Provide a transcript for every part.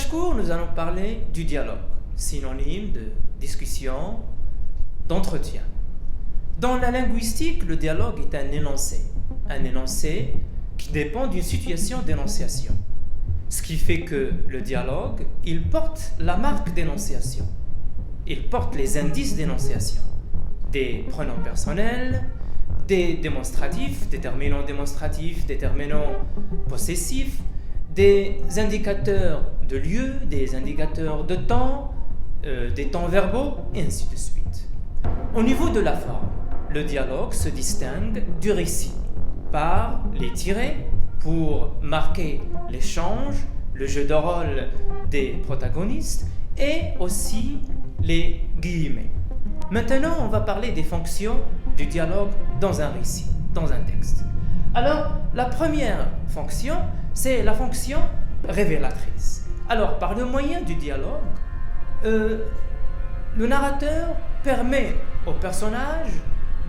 cours, nous allons parler du dialogue, synonyme de discussion, d'entretien. Dans la linguistique, le dialogue est un énoncé qui dépend d'une situation d'énonciation. Ce qui fait que le dialogue, il porte la marque d'énonciation. Il porte les indices d'énonciation. Des pronoms personnels, des démonstratifs, déterminants démonstratifs, déterminants possessifs, des indicateurs de lieu, des indicateurs de temps, des temps verbaux, et ainsi de suite. Au niveau de la forme, le dialogue se distingue du récit par les tirets pour marquer l'échange, le jeu de rôle des protagonistes et aussi les guillemets. Maintenant, on va parler des fonctions du dialogue dans un récit, dans un texte. Alors, la première fonction, c'est la fonction révélatrice. Alors, par le moyen du dialogue, le narrateur permet au personnage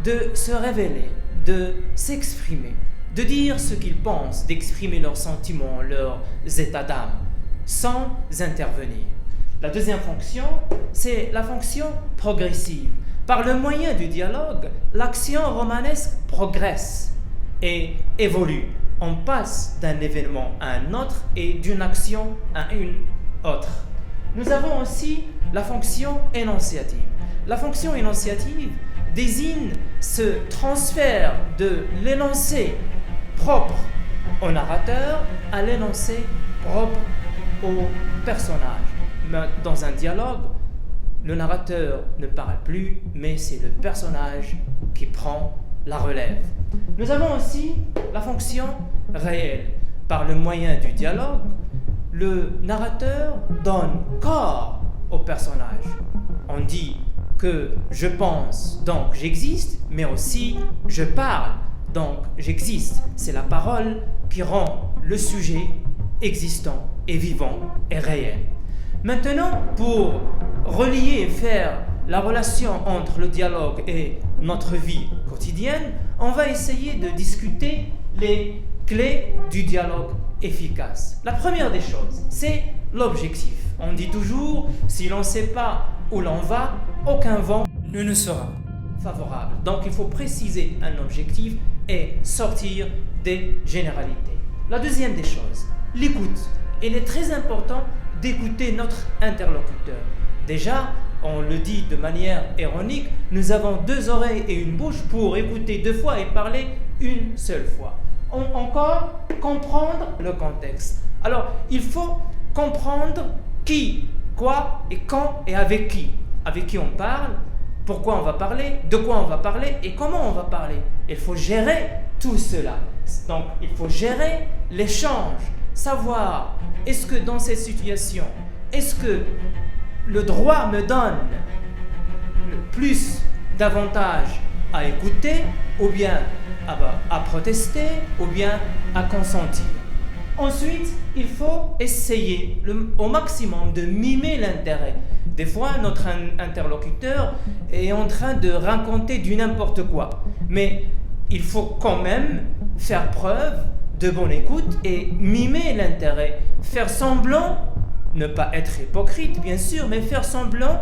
de se révéler, de s'exprimer, de dire ce qu'ils pensent, d'exprimer leurs sentiments, leurs états d'âme, sans intervenir. La deuxième fonction, c'est la fonction progressive. Par le moyen du dialogue, l'action romanesque progresse et évolue. On passe d'un événement à un autre et d'une action à une autre. Nous avons aussi la fonction énonciative. La fonction énonciative désigne ce transfert de l'énoncé propre au narrateur à l'énoncé propre au personnage. Mais dans un dialogue, le narrateur ne parle plus, mais c'est le personnage qui prend la relève. Nous avons aussi la fonction réelle. Par le moyen du dialogue, le narrateur donne corps au personnage. On dit que je pense, donc j'existe, mais aussi je parle, donc j'existe. C'est la parole qui rend le sujet existant et vivant et réel. Maintenant, pour relier et faire la relation entre le dialogue et notre vie quotidienne, on va essayer de discuter les clés du dialogue efficace. La première des choses, c'est l'objectif. On dit toujours, si l'on ne sait pas où l'on va, aucun vent ne nous sera favorable. Donc il faut préciser un objectif et sortir des généralités. La deuxième des choses, l'écoute. Il est très important d'écouter notre interlocuteur. Déjà, on le dit de manière ironique, nous avons deux oreilles et une bouche pour écouter deux fois et parler une seule fois. Encore, comprendre le contexte. Alors, il faut comprendre qui, quoi et quand et avec qui. Avec qui on parle, pourquoi on va parler, de quoi on va parler et comment on va parler. Il faut gérer tout cela. Donc, il faut gérer l'échange, savoir est-ce que dans cette situation, est-ce que le droit me donne plus d'avantages à écouter ou bien à protester ou bien à consentir. Ensuite, il faut essayer au maximum de mimer l'intérêt. Des fois, notre interlocuteur est en train de raconter du n'importe quoi. Mais il faut quand même faire preuve de bonne écoute et mimer l'intérêt. Faire semblant, ne pas être hypocrite bien sûr, mais faire semblant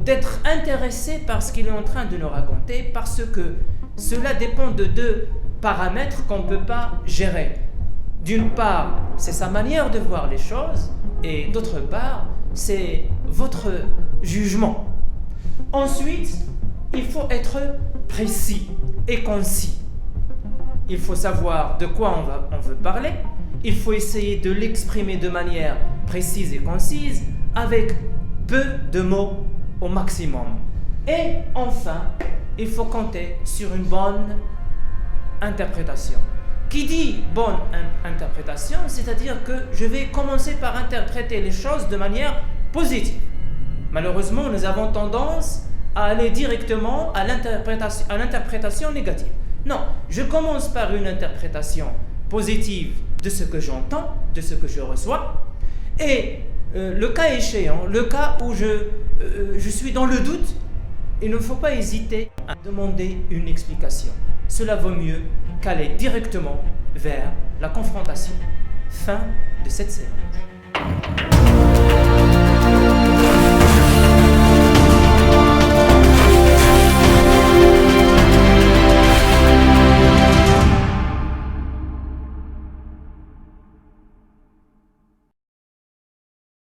d'être intéressé par ce qu'il est en train de nous raconter, parce que cela dépend de deux paramètres qu'on ne peut pas gérer. D'une part, c'est sa manière de voir les choses, et d'autre part, c'est votre jugement. Ensuite, il faut être précis et concis. Il faut savoir de quoi on veut parler. Il faut essayer de l'exprimer de manière précise et concise, avec peu de mots au maximum. Et enfin, il faut compter sur une bonne interprétation. Qui dit bonne interprétation, c'est-à-dire que je vais commencer par interpréter les choses de manière positive. Malheureusement, nous avons tendance à aller directement à l'interprétation négative. Non, je commence par une interprétation positive de ce que j'entends, de ce que je reçois, et le cas échéant, le cas où je suis dans le doute, il ne faut pas hésiter à demander une explication. Cela vaut mieux qu'aller directement vers la confrontation. Fin de cette séance.